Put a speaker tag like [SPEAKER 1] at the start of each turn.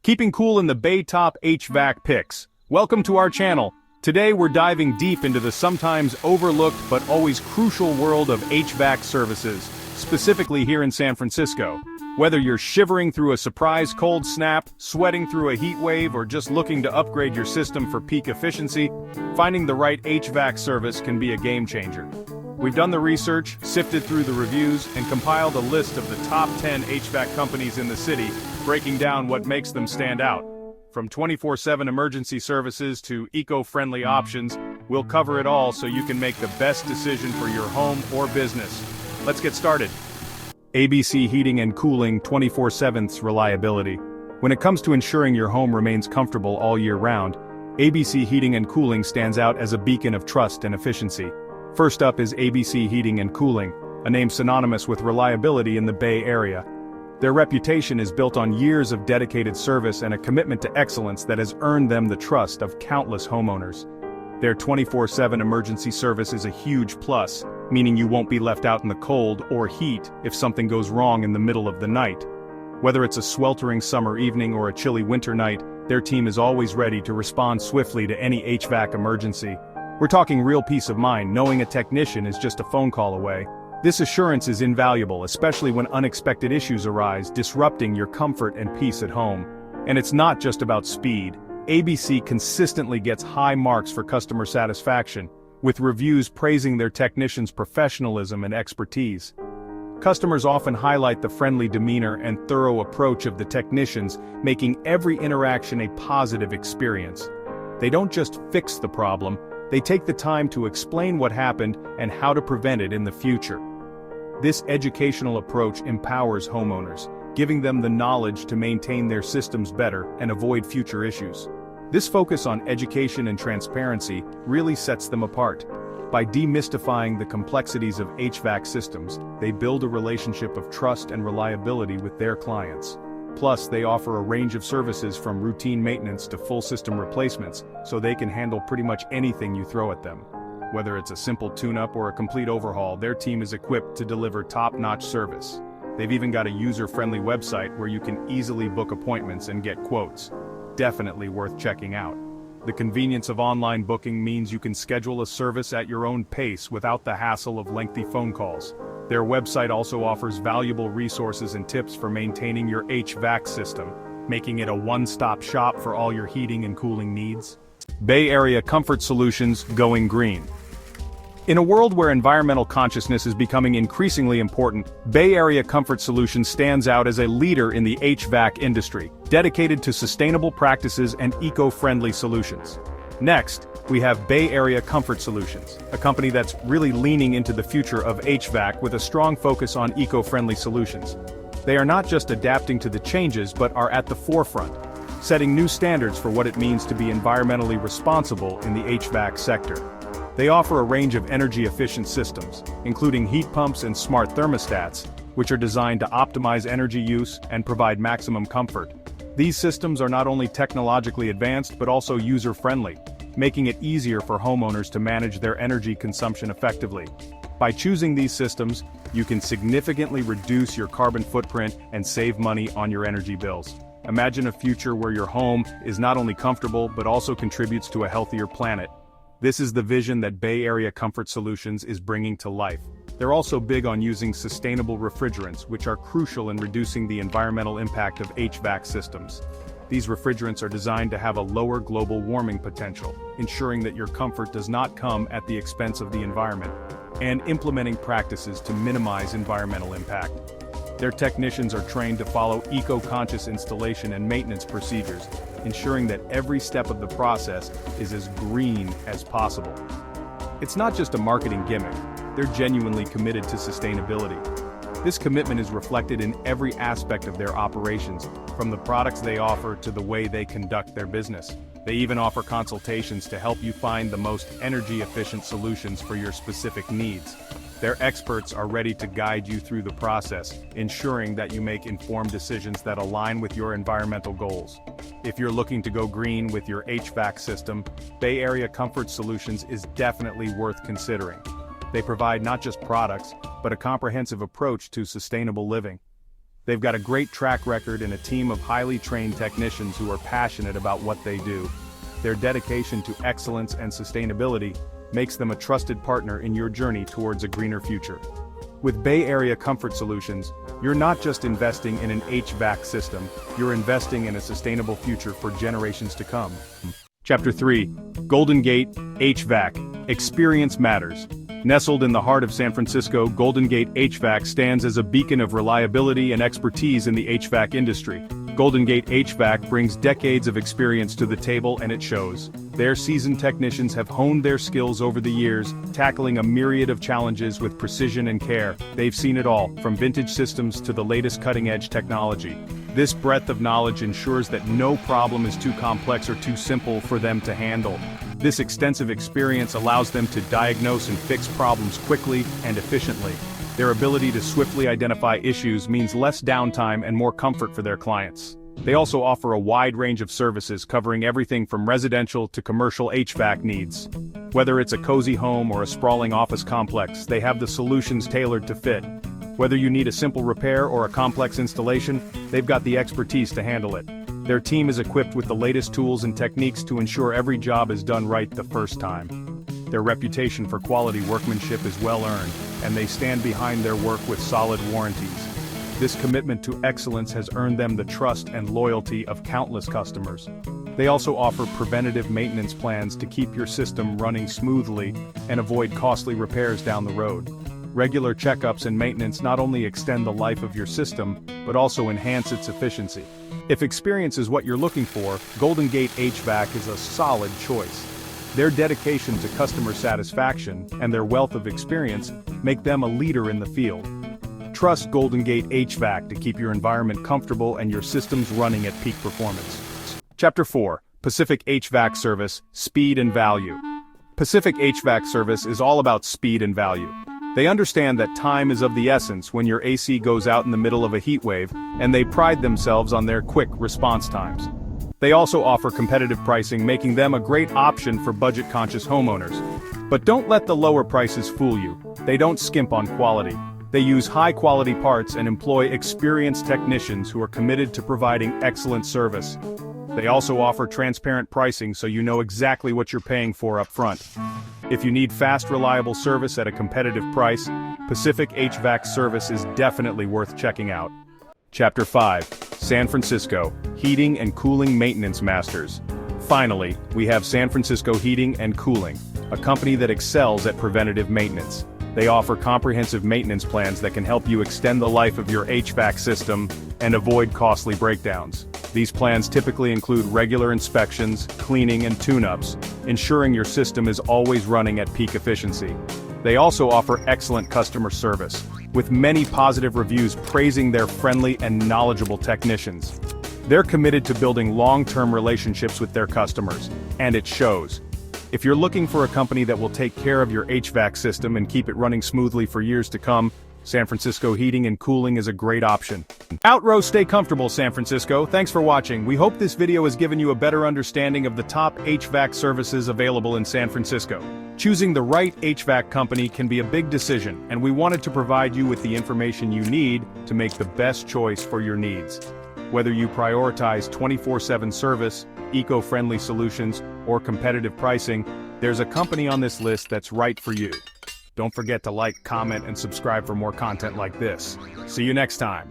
[SPEAKER 1] Keeping cool in the Bay Top HVAC picks. Welcome to our channel. Today we're diving deep into the sometimes overlooked but always crucial world of HVAC services, specifically here in San Francisco. Whether you're shivering through a surprise cold snap, sweating through a heat wave, or just looking to upgrade your system for peak efficiency, finding the right HVAC service can be a game changer. We've done the research, sifted through the reviews, and compiled a list of the top 10 HVAC companies in the city, breaking down what makes them stand out. From 24/7 emergency services to eco-friendly options, we'll cover it all so you can make the best decision for your home or business. Let's get started. ABC Heating and Cooling 24/7's reliability. When it comes to ensuring your home remains comfortable all year round, ABC Heating and Cooling stands out as a beacon of trust and efficiency. First up is ABC Heating and Cooling, a name synonymous with reliability in the Bay Area. Their reputation is built on years of dedicated service and a commitment to excellence that has earned them the trust of countless homeowners. Their 24/7 emergency service is a huge plus, meaning you won't be left out in the cold or heat if something goes wrong in the middle of the night. Whether it's a sweltering summer evening or a chilly winter night, their team is always ready to respond swiftly to any HVAC emergency. We're talking real peace of mind knowing a technician is just a phone call away. This assurance is invaluable, especially when unexpected issues arise, disrupting your comfort and peace at home. And it's not just about speed. ABC consistently gets high marks for customer satisfaction, with reviews praising their technicians' professionalism and expertise. Customers often highlight the friendly demeanor and thorough approach of the technicians, making every interaction a positive experience. They don't just fix the problem, they take the time to explain what happened and how to prevent it in the future. This educational approach empowers homeowners, giving them the knowledge to maintain their systems better and avoid future issues. This focus on education and transparency really sets them apart. By demystifying the complexities of HVAC systems, they build a relationship of trust and reliability with their clients. Plus, they offer a range of services from routine maintenance to full system replacements, so they can handle pretty much anything you throw at them. Whether it's a simple tune-up or a complete overhaul, their team is equipped to deliver top-notch service. They've even got a user-friendly website where you can easily book appointments and get quotes. Definitely worth checking out. The convenience of online booking means you can schedule a service at your own pace without the hassle of lengthy phone calls. Their website also offers valuable resources and tips for maintaining your HVAC system, making it a one-stop shop for all your heating and cooling needs. Bay Area Comfort Solutions, going green. In a world where environmental consciousness is becoming increasingly important, Bay Area Comfort Solutions stands out as a leader in the HVAC industry, dedicated to sustainable practices and eco-friendly solutions. Next, we have Bay Area Comfort Solutions, a company that's really leaning into the future of HVAC with a strong focus on eco-friendly solutions. They are not just adapting to the changes but are at the forefront, setting new standards for what it means to be environmentally responsible in the HVAC sector. They offer a range of energy-efficient systems, including heat pumps and smart thermostats, which are designed to optimize energy use and provide maximum comfort. These systems are not only technologically advanced but also user-friendly, making it easier for homeowners to manage their energy consumption effectively. By choosing these systems, you can significantly reduce your carbon footprint and save money on your energy bills. Imagine a future where your home is not only comfortable but also contributes to a healthier planet. This is the vision that Bay Area Comfort Solutions is bringing to life. They're also big on using sustainable refrigerants, which are crucial in reducing the environmental impact of HVAC systems. These refrigerants are designed to have a lower global warming potential, ensuring that your comfort does not come at the expense of the environment, and implementing practices to minimize environmental impact. Their technicians are trained to follow eco-conscious installation and maintenance procedures, ensuring that every step of the process is as green as possible. It's not just a marketing gimmick, they're genuinely committed to sustainability. This commitment is reflected in every aspect of their operations, from the products they offer to the way they conduct their business. They even offer consultations to help you find the most energy-efficient solutions for your specific needs. Their experts are ready to guide you through the process, ensuring that you make informed decisions that align with your environmental goals. If you're looking to go green with your HVAC system, Bay Area Comfort Solutions is definitely worth considering. They provide not just products, but a comprehensive approach to sustainable living. They've got a great track record and a team of highly trained technicians who are passionate about what they do. Their dedication to excellence and sustainability makes them a trusted partner in your journey towards a greener future. With Bay Area Comfort Solutions, you're not just investing in an HVAC system, you're investing in a sustainable future for generations to come. Chapter 3. Golden Gate HVAC. Experience matters. Nestled in the heart of San Francisco, Golden Gate HVAC stands as a beacon of reliability and expertise in the HVAC industry. Golden Gate HVAC brings decades of experience to the table, and it shows. Their seasoned technicians have honed their skills over the years, tackling a myriad of challenges with precision and care. They've seen it all, from vintage systems to the latest cutting-edge technology. This breadth of knowledge ensures that no problem is too complex or too simple for them to handle. This extensive experience allows them to diagnose and fix problems quickly and efficiently. Their ability to swiftly identify issues means less downtime and more comfort for their clients. They also offer a wide range of services covering everything from residential to commercial HVAC needs. Whether it's a cozy home or a sprawling office complex, they have the solutions tailored to fit. Whether you need a simple repair or a complex installation, they've got the expertise to handle it. Their team is equipped with the latest tools and techniques to ensure every job is done right the first time. Their reputation for quality workmanship is well earned, and they stand behind their work with solid warranties. This commitment to excellence has earned them the trust and loyalty of countless customers. They also offer preventative maintenance plans to keep your system running smoothly and avoid costly repairs down the road. Regular checkups and maintenance not only extend the life of your system, but also enhance its efficiency. If experience is what you're looking for, Golden Gate HVAC is a solid choice. Their dedication to customer satisfaction and their wealth of experience make them a leader in the field. Trust Golden Gate HVAC to keep your environment comfortable and your systems running at peak performance. Chapter 4. Pacific HVAC Service, Speed and Value. Pacific HVAC Service is all about speed and value. They understand that time is of the essence when your AC goes out in the middle of a heat wave, and they pride themselves on their quick response times. They also offer competitive pricing, making them a great option for budget-conscious homeowners. But don't let the lower prices fool you. They don't skimp on quality. They use high-quality parts and employ experienced technicians who are committed to providing excellent service. They also offer transparent pricing so you know exactly what you're paying for up front. If you need fast, reliable service at a competitive price, Pacific HVAC Service is definitely worth checking out. Chapter 5. San Francisco, Heating and Cooling Maintenance Masters. Finally, we have San Francisco Heating and Cooling, a company that excels at preventative maintenance. They offer comprehensive maintenance plans that can help you extend the life of your HVAC system and avoid costly breakdowns. These plans typically include regular inspections, cleaning, and tune-ups, ensuring your system is always running at peak efficiency. They also offer excellent customer service, with many positive reviews praising their friendly and knowledgeable technicians. They're committed to building long-term relationships with their customers, and it shows. If you're looking for a company that will take care of your HVAC system and keep it running smoothly for years to come, San Francisco Heating and Cooling is a great option. Outrow, stay comfortable, San Francisco. Thanks for watching. We hope this video has given you a better understanding of the top HVAC services available in San Francisco. Choosing the right HVAC company can be a big decision, and we wanted to provide you with the information you need to make the best choice for your needs. Whether you prioritize 24/7 service, eco-friendly solutions, or competitive pricing, there's a company on this list that's right for you. Don't forget to like, comment, and subscribe for more content like this. See you next time.